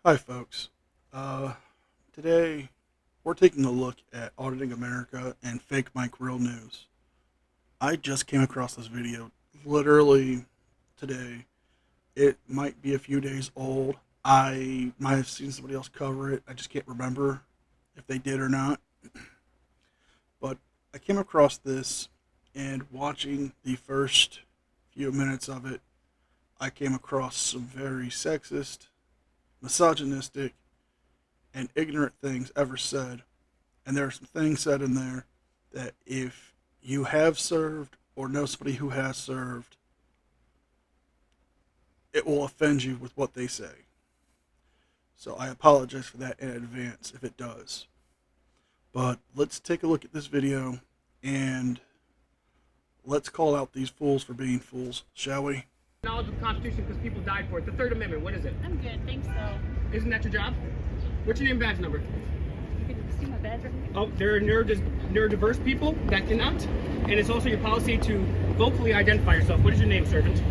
Hi folks, today we're taking a look at Auditing America and Fake Mike Real News. I just came across this video literally today. It might be a few days old. I might have seen somebody else cover it. I just can't remember if they did or not. But I came across this, and watching the first few minutes of it, I came across some very sexist, misogynistic, and ignorant things ever said. And there are some things said in there that if you have served or know somebody who has served, it will offend you with what they say. So I apologize for that in advance if it does. But let's take a look at this video and let's call out these fools for being fools, shall we? Knowledge of the Constitution because people died for it. The Third Amendment, what is it? I'm good, thanks though. Isn't that your job? What's your name and badge number? You can see my badge right here. Oh, there are neurodiverse people that cannot. And it's also your policy to vocally identify yourself. What is your name, servant?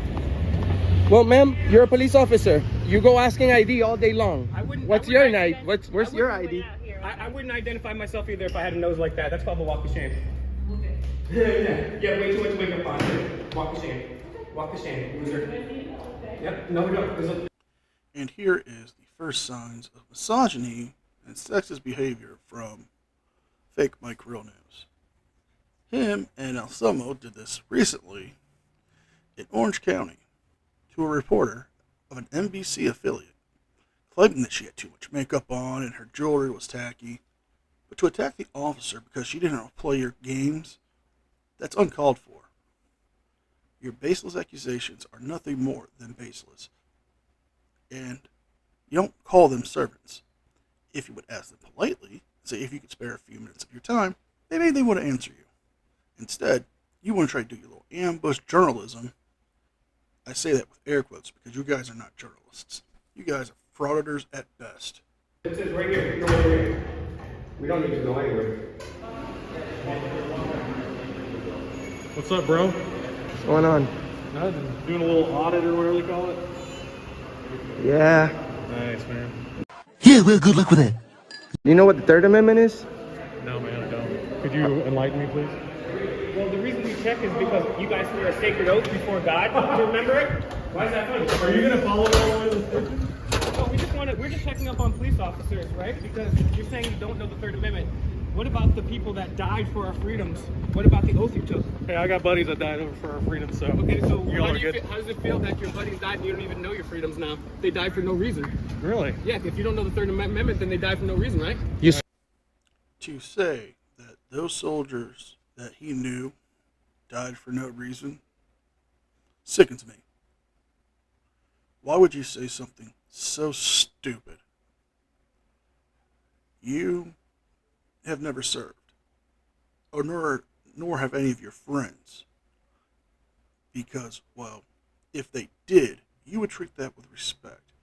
Well, ma'am, you're a police officer. You go asking ID all day long. Where's your ID? Where's your ID? I wouldn't identify myself either if I had a nose like that. That's called the walk of shame. Yeah, way too much makeup on. Walk of shame. Walk the shame, loser. Yep, no, we don't. And here is the first signs of misogyny and sexist behavior from Fake Mike Real News. Him and Elsomo did this recently in Orange County to a reporter of an NBC affiliate, claiming that she had too much makeup on and her jewelry was tacky. But to attack the officer because she didn't play your games, that's uncalled for. Your baseless accusations are nothing more than baseless. And you don't call them servants. If you would ask them politely, say if you could spare a few minutes of your time, maybe they would answer you. Instead, you want to try to do your little ambush journalism. I say that with air quotes because you guys are not journalists. You guys are frauditors at best. It says right here, go over here. We don't need to go anywhere. What's up, bro? What's going on? Nothing. Doing a little audit or whatever they call it? Yeah. Nice, man. Yeah, well, good luck with that. You know what the Third Amendment is? No, man, I don't. Could you enlighten me, please? Well, the reason we check is because you guys swear a sacred oath before God. Do you remember it? Why is that funny? Are you going to follow all the way to the station? No, we're just checking up on police officers, right? Because you're saying you don't know the Third Amendment. What about the people that died for our freedoms? What about the oath you took? Hey, I got buddies that died over for our freedom, so... Okay, so how does it feel that your buddies died and you don't even know your freedoms now? They died for no reason. Really? Yeah, if you don't know the Third Amendment, then they died for no reason, right? To say that those soldiers that he knew died for no reason sickens me. Why would you say something so stupid? You have never served, or nor have any of your friends, because, well, if they did, you would treat that with respect.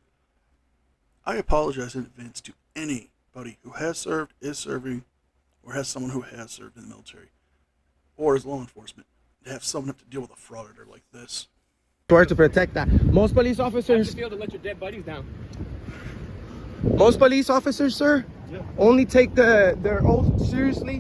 I apologize in advance to anybody who has served, is serving, or has someone who has served in the military, or as law enforcement, to have someone have to deal with a frauditor like this. To protect that. Most police How does officers, it feel to let your dead buddies down? sir, only take their oath seriously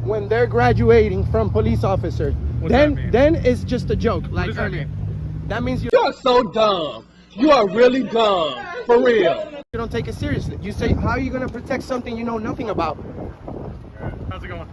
when they're graduating from police officer. What's that mean? Then it's just a joke, like does that earlier. mean? That means you You're so dumb. You are really dumb. For real. don't take it seriously. You say, how are you going to protect something you know nothing about? How's it going?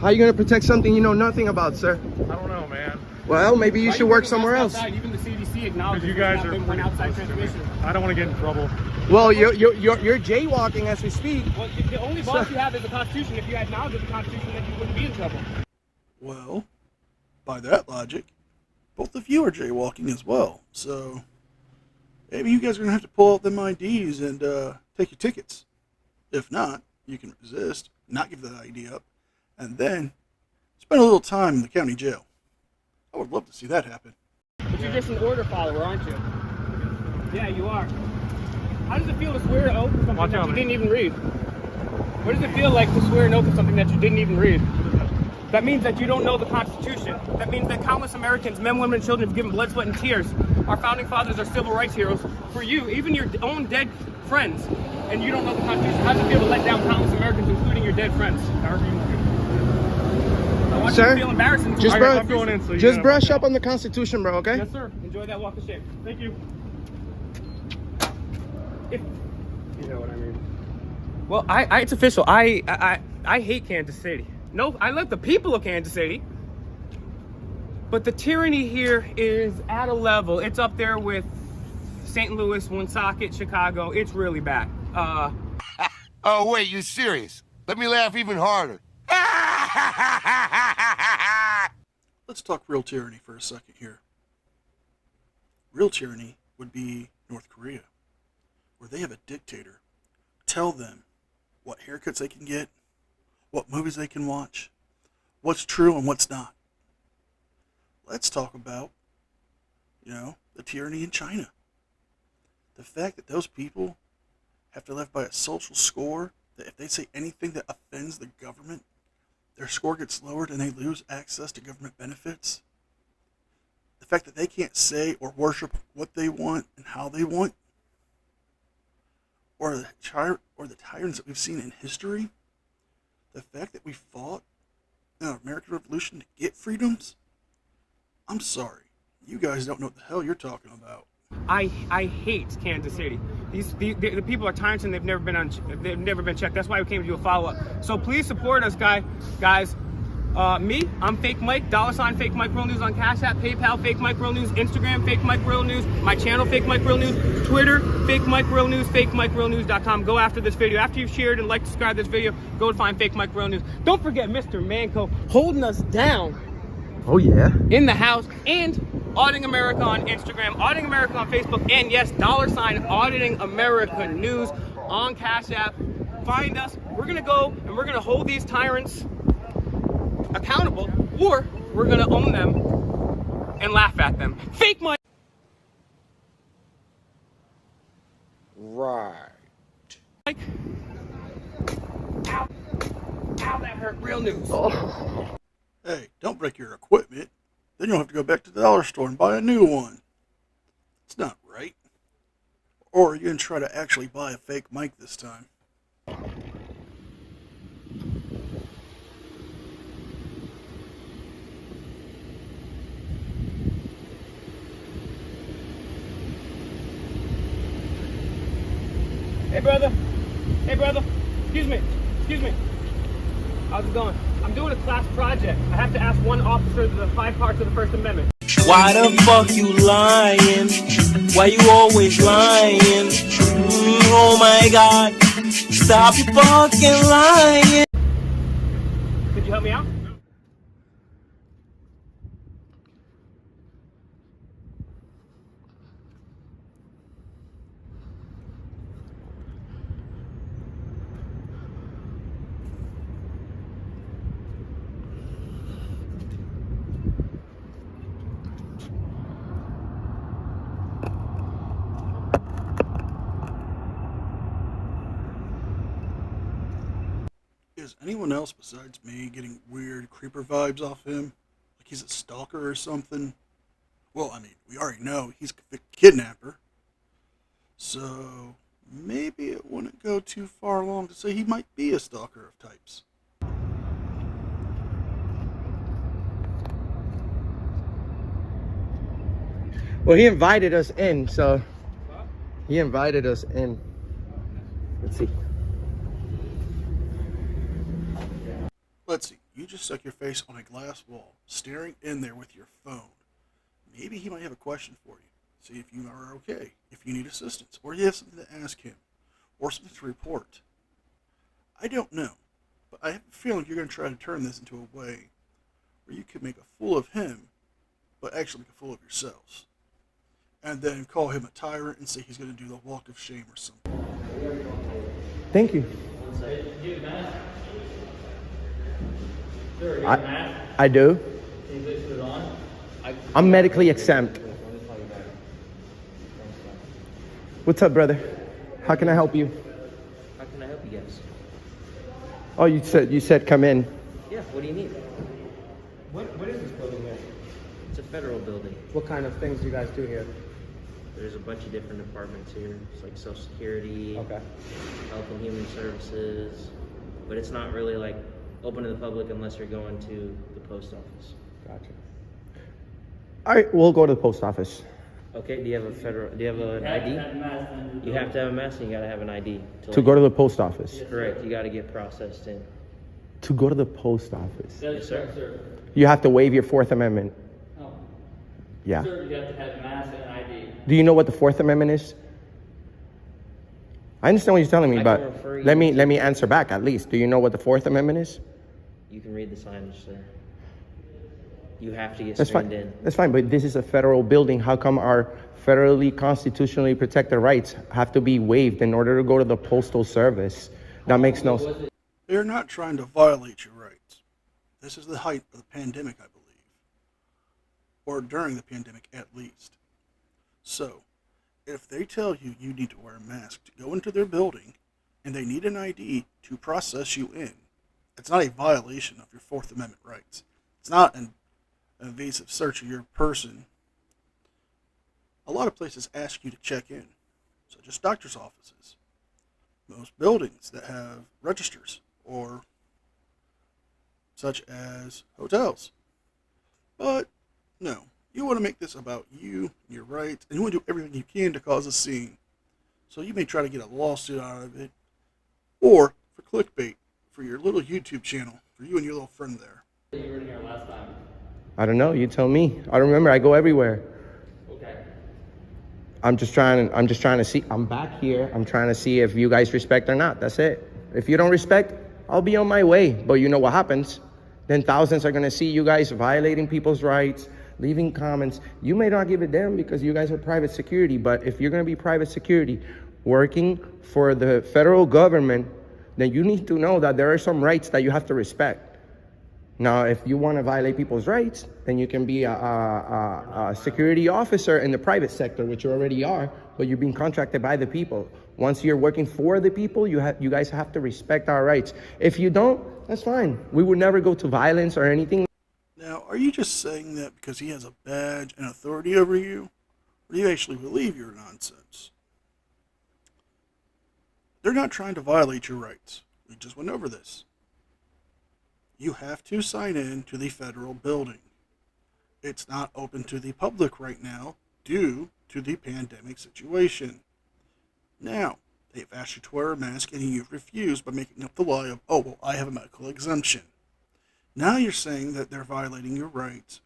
How are you going to protect something you know nothing about, sir? I don't know, man. Well, maybe you Why should you work bringing somewhere us else. outside? Even the CDC acknowledges Because you guys are one pretty outside close to me. transmission. I don't want to get in trouble. Well, you're jaywalking as we speak. Well, the only boss you have is the Constitution. If you had knowledge of the Constitution, then you wouldn't be in trouble. Well, by that logic, both of you are jaywalking as well. So maybe you guys are going to have to pull out them IDs and take your tickets. If not, you can resist, not give that ID up, and then spend a little time in the county jail. I would love to see that happen. But you're just an order follower, aren't you? Yeah, you are. How does it feel to swear an oath to something Watch that out, you man. didn't even read? What does it feel like to swear an oath to something that you didn't even read? That means that you don't know the Constitution. That means that countless Americans, men, women, and children, have given blood, sweat, and tears Our founding fathers are civil rights heroes. For you, even your own dead friends, and you don't know the Constitution, how does it feel to let down countless Americans, including your dead friends? I want you to feel embarrassed. Just, All bro, right, I'm going in, so you just gotta brush watch up on the Constitution, bro, okay? Yes, sir. Enjoy that walk of shame. Thank you. If you know what I mean. Well, it's official. I hate Kansas City. No, I love the people of Kansas City. But the tyranny here is at a level. It's up there with St. Louis, Woonsocket, Chicago. It's really bad. Oh, wait, you serious? Let me laugh even harder. Let's talk real tyranny for a second here. Real tyranny would be North Korea, where they have a dictator. Tell them what haircuts they can get, what movies they can watch, what's true and what's not. Let's talk about, the tyranny in China. The fact that those people have to live by a social score, that if they say anything that offends the government, their score gets lowered and they lose access to government benefits. The fact that they can't say or worship what they want and how they want, or the tyrants that we've seen in history. The fact that we fought in the American Revolution to get freedoms. I'm sorry, you guys don't know what the hell you're talking about. I hate Kansas City. The people are tyrants and they've never been checked. That's why we came to do a follow-up. So please support us, guys. Me, I'm Fake Mike, $ Fake Mike Real News on Cash App, PayPal, Fake Mike Real News, Instagram, Fake Mike Real News, my channel, Fake Mike Real News, Twitter, Fake Mike Real News, FakeMikeRealNews.com. Go after this video. After you've shared and liked, subscribed this video, go and find Fake Mike Real News. Don't forget Mr. Manco holding us down. Oh, yeah. In the house, and Auditing America on Instagram, Auditing America on Facebook, and yes, $ Auditing America News on Cash App. Find us. We're gonna go and we're gonna hold these tyrants accountable, or we're gonna own them and laugh at them. Fake Mike. Right. Ow, ow, that hurt. Real news. Oh. Hey, don't break your equipment. Then you'll have to go back to the dollar store and buy a new one. It's not right. Or you can try to actually buy a fake mic this time. Hey brother. Hey brother. Excuse me. How's it going? I'm doing a class project. I have to ask one officer the 5 parts of the First Amendment. Why the fuck you lying? Why you always lying? Oh my god, stop you fucking lying. Could you help me out? Is anyone else besides me getting weird creeper vibes off him? Like he's a stalker or something? Well, I mean, we already know he's a convicted kidnapper. So maybe it wouldn't go too far along to say he might be a stalker of types. Well, he invited us in, so he invited us in. Let's see. Let's see, you just stuck your face on a glass wall, staring in there with your phone. Maybe he might have a question for you. See if you are okay, if you need assistance, or you have something to ask him, or something to report. I don't know, but I have a feeling you're going to try to turn this into a way where you can make a fool of him, but actually make a fool of yourselves. And then call him a tyrant and say he's going to do the walk of shame or something. Thank you. I do. I'm medically exempt. What's up, brother? How can I help you? How can I help you guys? Oh, you said come in. Yeah, what do you need? What is this building here? It's a federal building. What kind of things do you guys do here? There's a bunch of different departments here. It's like Social Security, Okay. Health and Human Services, but it's not really like open to the public unless you're going to the post office. Gotcha. All right, we'll go to the post office. Okay, do you have an ID? You have to have a mask and you gotta have an ID. To go to the post office. Correct, you gotta get processed in. To go to the post office. Yes, sir. You have to waive your Fourth Amendment. No. Yeah. Sir, you have to have a mask and an ID. Do you know what the Fourth Amendment is? I understand what you're telling me, I but can refer you let to- me answer back at least. Do you know what the Fourth Amendment is? You can read the signage, sir. You have to get That's screened fine. in. That's fine, but this is a federal building. How come our federally constitutionally protected rights have to be waived in order to go to the postal service? That makes no sense. They're not trying to violate your rights. This is the height of the pandemic, I believe. Or during the pandemic, at least. So, if they tell you you need to wear a mask to go into their building, and they need an ID to process you in, it's not a violation of your Fourth Amendment rights. It's not an invasive search of your person. A lot of places ask you to check in, such as doctor's offices. Most buildings that have registers, or such as hotels. But no, you want to make this about you, your rights, and you want to do everything you can to cause a scene. So you may try to get a lawsuit out of it, or for clickbait for your little YouTube channel, for you and your little friend there. You were in here last time. I don't know. You tell me. I don't remember. I go everywhere. Okay. I'm just trying to see. I'm back here. I'm trying to see if you guys respect or not. That's it. If you don't respect, I'll be on my way. But you know what happens? Then thousands are going to see you guys violating people's rights, leaving comments. You may not give a damn because you guys are private security. But if you're going to be private security working for the federal government, then you need to know that there are some rights that you have to respect. Now, if you want to violate people's rights, then you can be a security officer in the private sector, which you already are, but you're being contracted by the people. Once you're working for the people, you guys have to respect our rights. If you don't, that's fine. We would never go to violence or anything. Now, are you just saying that because he has a badge and authority over you? Or do you actually believe your nonsense? They're not trying to violate your rights. We just went over this. You have to sign in to the federal building. It's not open to the public right now due to the pandemic situation. Now, they've asked you to wear a mask and you've refused by making up the lie of, oh, well, I have a medical exemption. Now you're saying that they're violating your rights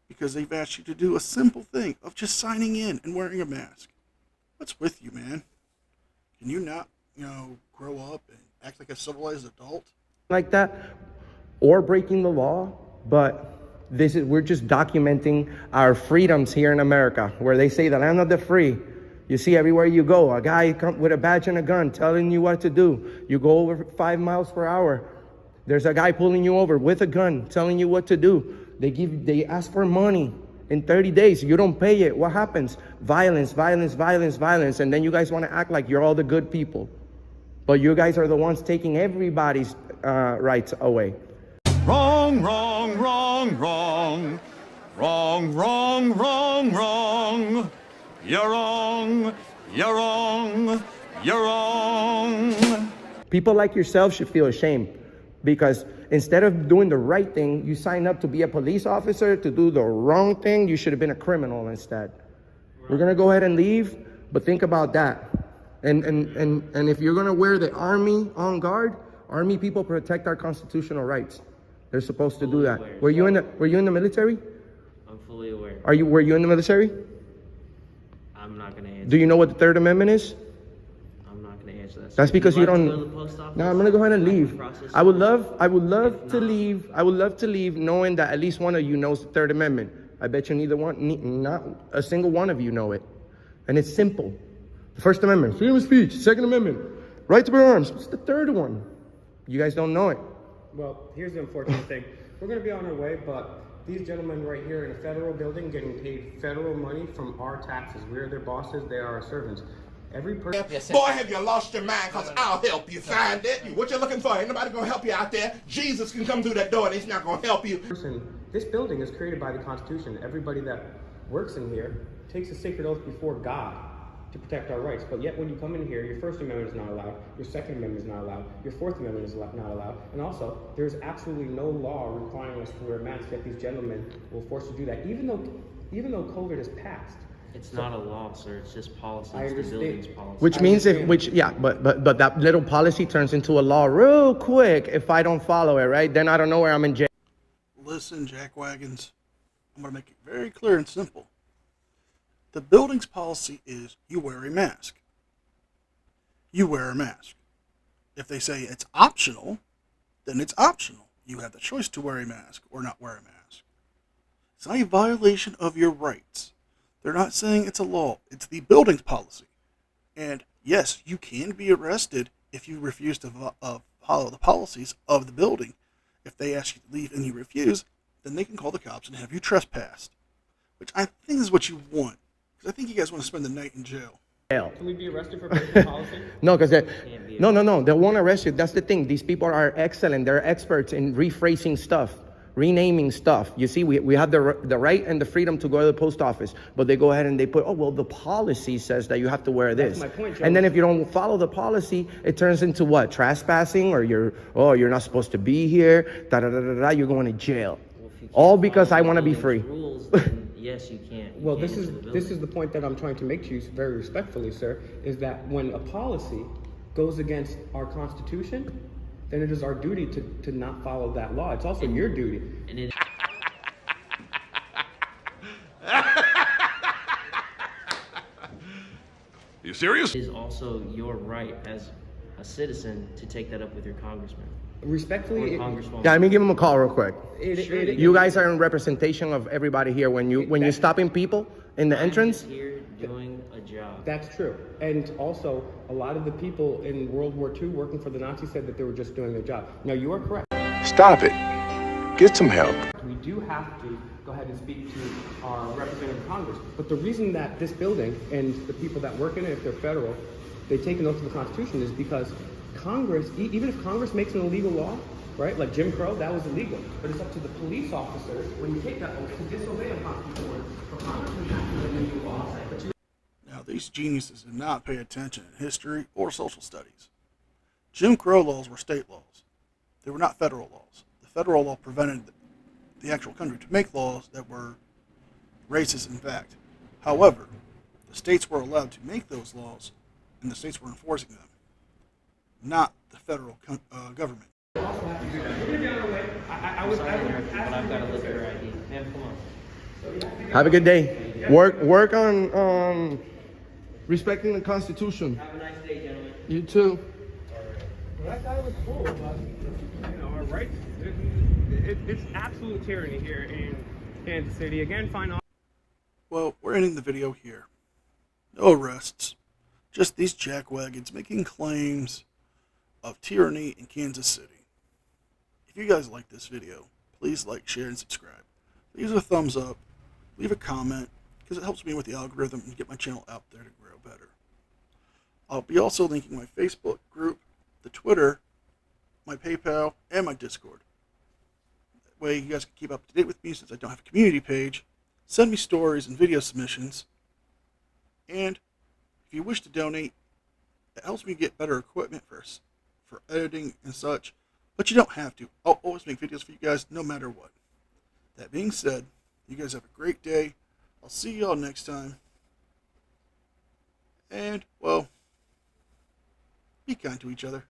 because they've asked you to do a simple thing of just signing in and wearing a mask. What's with you, man? Can you not, grow up and act like a civilized adult? Like that, or breaking the law, but we're just documenting our freedoms here in America, where they say the land of the free. You see everywhere you go, a guy with a badge and a gun telling you what to do. You go over 5 miles per hour, there's a guy pulling you over with a gun telling you what to do. They ask for money. In 30 days, you don't pay it. What happens? Violence, violence, violence, violence. And then you guys want to act like you're all the good people. But you guys are the ones taking everybody's rights away. Wrong, wrong, wrong, wrong. Wrong, wrong, wrong, wrong. You're wrong, you're wrong, you're wrong. People like yourself should feel ashamed because instead of doing the right thing, you sign up to be a police officer. To do the wrong thing, you should have been a criminal instead. We're going to go ahead and leave, but think about that. And if you're going to wear the army on guard, army people protect our constitutional rights. They're supposed to do that. Were you in the military? I'm fully aware. Were you in the military? I'm not gonna answer. Do you know what the Third Amendment is? I'm not gonna answer that. That's because you don't. Go to the post office? No, I'm gonna go ahead and leave. I would love to not, leave. I would love to leave, knowing that at least one of you knows the Third Amendment. I bet you not a single one of you know it, and it's simple. The First Amendment, freedom of speech. Second Amendment, right to bear arms. What's the third one? You guys don't know it. Well, here's the unfortunate thing. We're going to be on our way, but these gentlemen right here in a federal building getting paid federal money from our taxes. We're their bosses. They are our servants. Every person... Boy, have you lost your mind, because I'll help you find it. What you're looking for, ain't nobody going to help you out there. Jesus can come through that door and he's not going to help you. This building is created by the Constitution. Everybody that works in here takes a sacred oath before God to protect our rights. But yet when you come in here, your First Amendment is not allowed, your Second Amendment is not allowed, your Fourth Amendment is not allowed, and also there's absolutely no law requiring us to wear masks, yet these gentlemen will force us to do that, even though COVID has passed. It's not a law, sir. It's just policy. I It's the understand. building's policy. Which means but that little policy turns into a law real quick if I don't follow it, right? Then I don't know where I'm in jail. Listen, jackwagons, I'm going to make it very clear and simple. The building's policy is you wear a mask. You wear a mask. If they say it's optional, then it's optional. You have the choice to wear a mask or not wear a mask. It's not a violation of your rights. They're not saying it's a law. It's the building's policy. And yes, you can be arrested if you refuse to follow the policies of the building. If they ask you to leave and you refuse, then they can call the cops and have you trespassed. Which I think is what you want. Because I think you guys want to spend the night in jail. Can we be arrested for breaking policy? No, because no, they won't arrest you. That's the thing. These people are excellent. They're experts in rephrasing stuff, renaming stuff. You see, we have the right and the freedom to go to the post office, but they go ahead and they put, oh, well, the policy says that you have to wear this. That's my point, Joe. And then if you don't follow the policy, it turns into what? Trespassing, or you're not supposed to be here, you're going to jail. Well, if you can't All because follow I the want to be building's free. Rules, then yes, you can't. Well, this is the point that I'm trying to make to you very respectfully, sir, is that when a policy goes against our Constitution, then it is our duty to not follow that law. It's also your duty. And it, You serious? it is also your right as a citizen to take that up with your congressman. Respectfully, Or congresswoman. Yeah, let me give them a call real quick. Sure, You guys are in representation of everybody here. When you're stopping people in the entrance, I'm just here doing a job. that's true. And also, a lot of the people in World War II working for the Nazis said that they were just doing their job. Now, you are correct. Stop it. Get some help. We do have to go ahead and speak to our representative in Congress. But the reason that this building and the people that work in it, if they're federal, they take an oath to the Constitution is because Congress, even if Congress makes an illegal law, right, like Jim Crow, that was illegal. But it's up to the police officers, when you take that oath, to disobey a constitutional order. For Congress to enact an illegal law, but you Now, these geniuses did not pay attention in history or social studies. Jim Crow laws were state laws. They were not federal laws. The federal law prevented the actual country to make laws that were racist in fact. However, the states were allowed to make those laws, and the states were enforcing them, not the federal government. I'm sorry, Eric, but I've got to look at your ID. Ma'am, come on. have a good day. Work on respecting the Constitution. Have a nice day, gentlemen. You too. That guy was cool, but our rights. It's absolute tyranny here in Kansas City. Again, fine. Well, we're ending the video here. No arrests. Just these jackwagons making claims of tyranny in Kansas City. If you guys like this video, please like, share, and subscribe. Leave a thumbs up. Leave a comment, because it helps me with the algorithm and get my channel out there to grow better. I'll be also linking my Facebook group, the Twitter, my PayPal, and my Discord. That way you guys can keep up to date with me since I don't have a community page. Send me stories and video submissions. And if you wish to donate, it helps me get better equipment for editing and such. But you don't have to. I'll always make videos for you guys no matter what. That being said, you guys have a great day. I'll see y'all next time. And, well, be kind to each other.